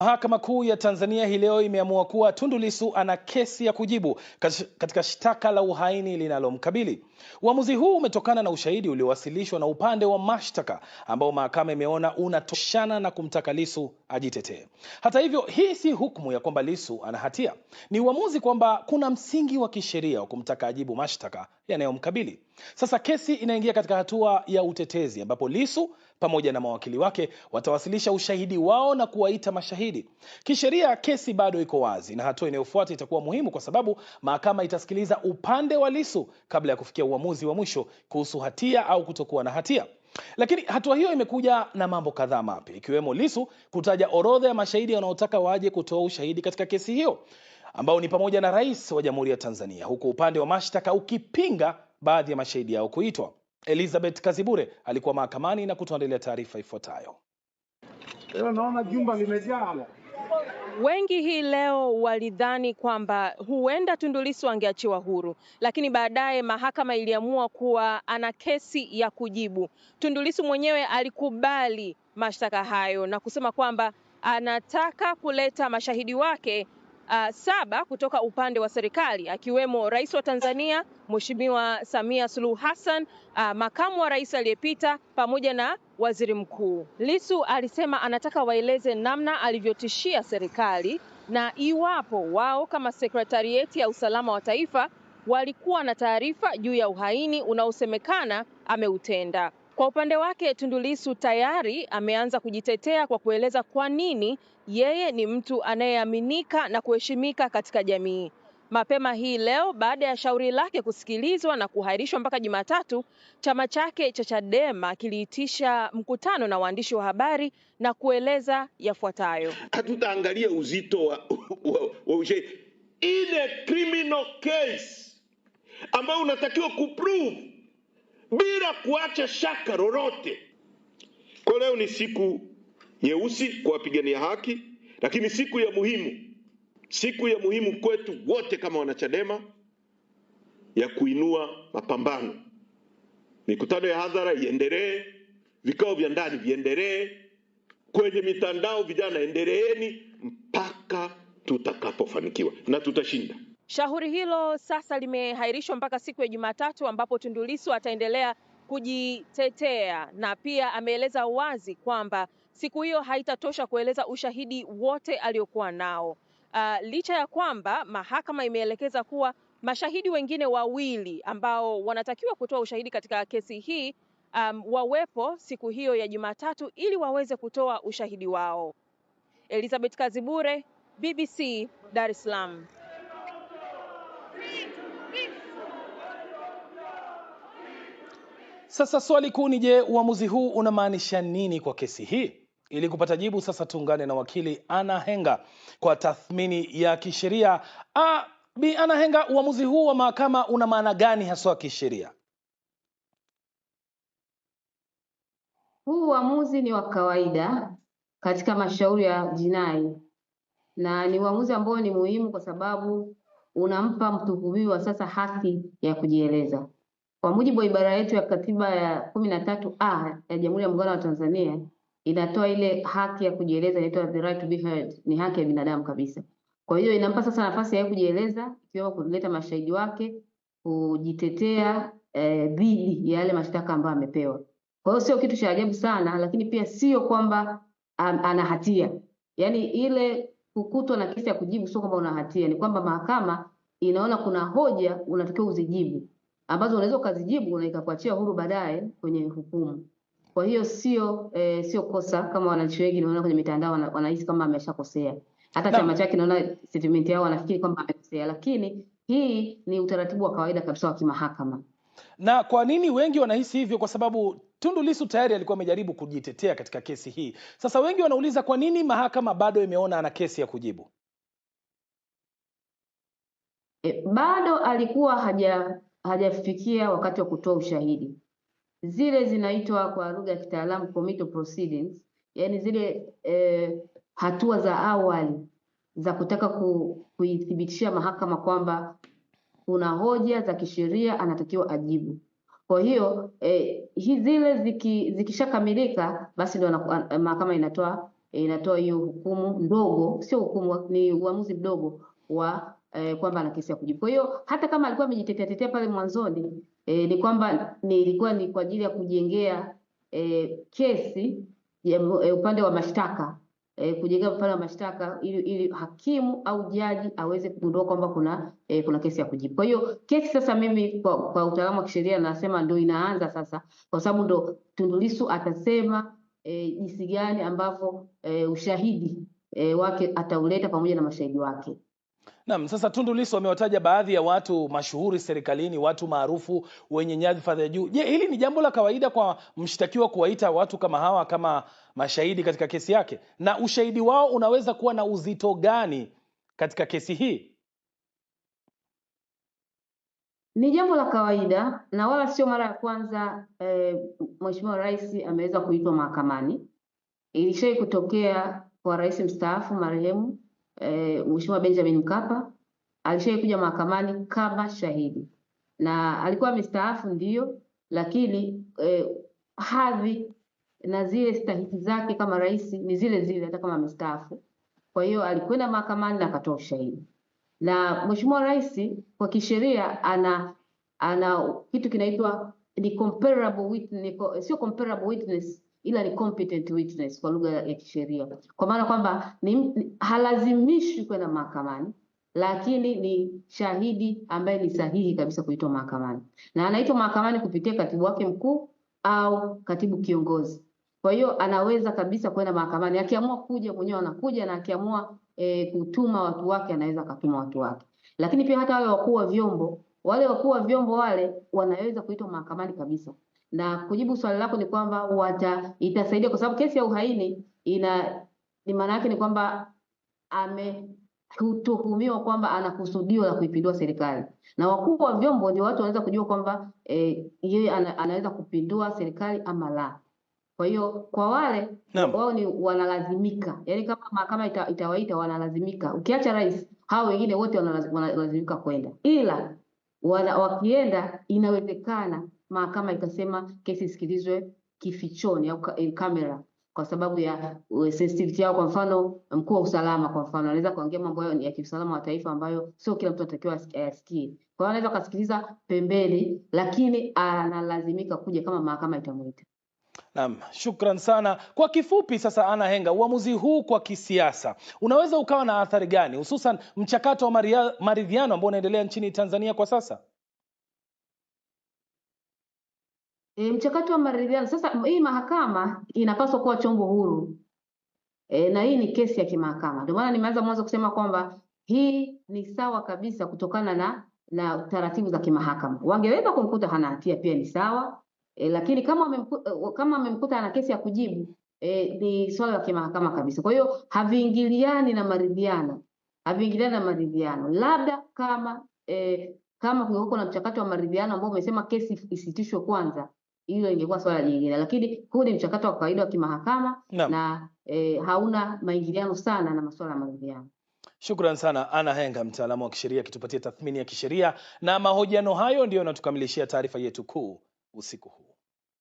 Mahakama Kuu ya Tanzania hii leo imeamua kuwa Tundu Lissu ana kesi ya kujibu katika shtaka la uhaini linalomkabili. Uamuzi huu umetokana na ushahidi uliowasilishwa na upande wa mashtaka ambao mahakama imeona unatoshana na kumtaka Lissu ajitetee. Hata hivyo, hii si hukumu ya kwamba Lissu ana hatia. Ni uamuzi kwamba kuna msingi wa kisheria wa kumtaka ajibu mashtaka yanayomkabili. Sasa kesi inaingia katika hatua ya utetezi ambapo Lissu pamoja na mawakili wake watawasilisha ushahidi wao na kuwaita mashahidi. Kisheria kesi bado iko wazi na hatua inayofuata itakuwa muhimu kwa sababu mahakama itasikiliza upande wa Lissu kabla ya kufikia uamuzi wa mwisho kuhusu hatia au kutokuwa na hatia. Lakini hatua hiyo imekuja na mambo kadhaa mapya, ikiwemo Lissu kutaja orodha ya mashahidi wanaotaka waje kutoa ushahidi katika kesi hiyo, ambao ni pamoja na Rais wa Jamhuri ya Tanzania, huku upande wa mashtaka ukipinga baadhi ya mashahidi yao kuitwa. Elizabeth Kazibure alikuwa mahakamani na kutuandalia taarifa ifuatayo. Naona jumba limejaa. Wengi hii leo walidhani kwamba huenda Tundu Lissu angeachiwa huru, lakini baadaye mahakama iliamua kuwa ana kesi ya kujibu. Tundu Lissu mwenyewe alikubali mashtaka hayo na kusema kwamba anataka kuleta mashahidi wake 7 kutoka upande wa serikali, akiwemo Rais wa Tanzania Mheshimiwa Samia Suluhu Hassan, makamu wa rais aliyepita pamoja na waziri mkuu. Lissu alisema anataka waeleze namna alivyotishia serikali na iwapo wao kama sekretarieti ya usalama wa taifa walikuwa na taarifa juu ya uhaini unaosemekana ameutenda. Kwa upande wake, Tundu Lissu tayari ameanza kujitetea kwa kueleza kwa nini yeye ni mtu anayeaminika na kuheshimika katika jamii. Mapema hii leo, baada ya shauri lake kusikilizwa na kuhairishwa mpaka Jumatatu, chama chake cha Chadema kiliitisha mkutano na waandishi wa habari na kueleza yafuatayo. Hatutaangalia uzito wa ushahidi. Ile criminal case ambayo unatakiwa kuprove bila kuacha shaka lolote. Kwa leo ni siku nyeusi kwa wapigania haki, lakini siku ya muhimu kwetu wote kama wanachadema ya kuinua mapambano. Mikutano ya hadhara iendelee, vikao vya ndani viendelee, kwenye mitandao vijana endeleeni mpaka tutakapofanikiwa na tutashinda. Shauri hilo sasa limehairishwa mpaka siku ya Jumatatu ambapo Tundu Lissu ataendelea kujitetea, na pia ameeleza wazi kwamba siku hiyo haitatosha kueleza ushahidi wote aliokuwa nao. Licha ya kwamba mahakama imeelekeza kuwa mashahidi wengine wawili ambao wanatakiwa kutoa ushahidi katika kesi hii wawepo siku hiyo ya Jumatatu ili waweze kutoa ushahidi wao. Elizabeth Kazibure, BBC, Dar es Salaam. Sasa swali kuu ni je, uamuzi huu unamaanisha nini kwa kesi hii? Ili kupata jibu sasa tuungane na wakili Anna Henga kwa tathmini ya kisheria. Bi Anna Henga, uamuzi huu wa mahakama una maana gani haswa kisheria? Huu uamuzi ni wa kawaida katika mashauri ya jinai na ni uamuzi ambao ni muhimu kwa sababu unampa mtuhumiwa sasa haki ya kujieleza. Kwa mujibu wa ibara yetu ya katiba ya 13A ya Jamhuri ya Muungano wa Tanzania, inatoa ile haki ya kujieleza, inaitwa the right to be heard, ni haki ya binadamu kabisa. Kwa hiyo inampa sasa nafasi ya kujieleza, ikiwa kuleta mashahidi wake, kujitetea dhidi ya yale mashtaka ambayo amepewa. Kwa hiyo sio kitu cha ajabu sana, lakini pia sio kwamba ana hatia. Yaani ile kukutwa na kesi ya kujibu sio kwamba una hatia, ni kwamba mahakama inaona kuna hoja unatakiwa uzijibu, ambazo unaweza ukazijibu na ikakuachia huru baadaye kwenye hukumu. Kwa hiyo sio kosa kama wananchi wengi naona kwenye mitandao wanahisi kama ameshakosea. Hata chama chake naona statement yao wanafikiri kwamba amekosea, lakini hii ni utaratibu wa kawaida kabisa wa kimahakama. Na kwa nini wengi wanahisi hivyo? Kwa sababu Tundu Lissu tayari alikuwa amejaribu kujitetea katika kesi hii. Sasa wengi wanauliza kwa nini mahakama bado imeona ana kesi ya kujibu? Bado alikuwa hajafikia wakati wa kutoa ushahidi. Zile zinaitwa kwa lugha ya kitaalamu committal proceedings, yani zile hatua za awali za kutaka kuithibitishia mahakama kwamba kuna hoja za kisheria anatakiwa ajibu. Kwa hiyo zile zikishakamilika basi ndio mahakama inatoa inatoa hiyo hukumu ndogo, sio hukumu, ni uamuzi mdogo wa kwamba ana kesi ya kujibu. Kwa hiyo hata kama alikuwa amejitetea pale mwanzoni, ni kwamba ilikuwa ni kwa ajili ya kujengea kesi ya upande wa mashtaka, kujengea upande wa mashtaka ili hakimu au jaji aweze kugundua kwamba kuna kesi ya kujibu. Kwa hiyo kesi sasa, mimi kwa utaalamu wa kisheria nasema ndio inaanza sasa, kwa sababu ndo Tundu Lissu atasema jinsi gani ambavyo ushahidi wake atauleta pamoja na mashahidi wake. Naam, sasa Tundu Lissu amewataja baadhi ya watu mashuhuri serikalini, watu maarufu wenye nyadhifa za juu. Je, hili ni jambo la kawaida kwa mshtakiwa kuwaita watu kama hawa kama mashahidi katika kesi yake? Na ushahidi wao unaweza kuwa na uzito gani katika kesi hii? Ni jambo la kawaida na wala sio mara ya kwanza Mheshimiwa Rais ameweza kuitwa mahakamani. Ilishawahi kutokea kwa rais mstaafu marehemu Mheshimiwa Benjamin Mkapa, alishawahi kuja mahakamani kama shahidi, na alikuwa mstaafu ndio, lakini hadhi na zile stahiki zake kama rais ni zile zile hata kama mstaafu. Kwa hiyo alikwenda mahakamani na akatoa ushahidi. Na Mheshimiwa Rais kwa kisheria ana kitu kinaitwa ni comparable witness, sio comparable witness ila ni competent witness kwa lugha ya kisheria, kwa maana kwamba halazimishwi kwenda mahakamani, lakini ni shahidi ambaye ni sahihi kabisa kuitwa mahakamani, na anaitwa mahakamani kupitia katibu wake mkuu au katibu kiongozi. Kwa hiyo anaweza kabisa kwenda mahakamani, akiamua kuja mwenyewe anakuja, na akiamua kutuma watu wake anaweza akatuma watu wake. Lakini pia hata wale wakuu wa vyombo, wale wanaweza kuitwa mahakamani kabisa. Na kujibu swali lako ni kwamba itasaidia kwa sababu kesi ya uhaini ni maana yake ni kwamba ametuhumiwa kwamba ana kusudio la kuipindua serikali, na wakuu wa vyombo ndio watu wanaweza kujua kwamba yeye anaweza kupindua serikali ama la. Kwa hiyo kwa wale wao ni wanalazimika, yaani kama mahakama itawaita wanalazimika. Ukiacha rais, hao wengine wote wanalazimika kwenda, ila wakienda inawezekana mahakama ikasema kesi isikilizwe kifichoni au kamera kwa sababu ya sensitivity yao. Kwa mfano mkuu wa usalama, kwa mfano anaweza kuongea mambo ya kiusalama wa taifa ambayo sio kila mtu anatakiwa asikie. Kwa hiyo anaweza kusikiliza pembeni, lakini analazimika kuja kama mahakama itamuita. Naam, shukran sana. Kwa kifupi sasa, Anna Henga, uamuzi huu kwa kisiasa unaweza ukawa na athari gani, hususan mchakato wa maridhiano ambao unaendelea nchini Tanzania kwa sasa? Mchakato wa maridhiano sasa, hii mahakama inapaswa kuwa chombo huru na hii ni kesi ya kimahakama. Ndio maana nimeanza mwanzo kusema kwamba hii ni sawa kabisa kutokana na taratibu za kimahakama. Wangeweza kumkuta hana hatia pia ni sawa, lakini kama amemkuta ana kesi ya kujibu ni swala la kimahakama kabisa. Kwa hiyo haviingiliani na maridhiano, labda kama kungekuwa na mchakato wa maridhiano ambao umesema kesi isitishwe kwanza, hilo ingekuwa swala jingine, lakini huu ni mchakato wa kawaida wa kimahakama na hauna maingiliano sana na masuala ya maridhiano. Shukran sana Anna Henga, mtaalamu wa kisheria, akitupatia tathmini ya kisheria, na mahojiano hayo ndio yanatukamilishia taarifa yetu kuu usiku huu.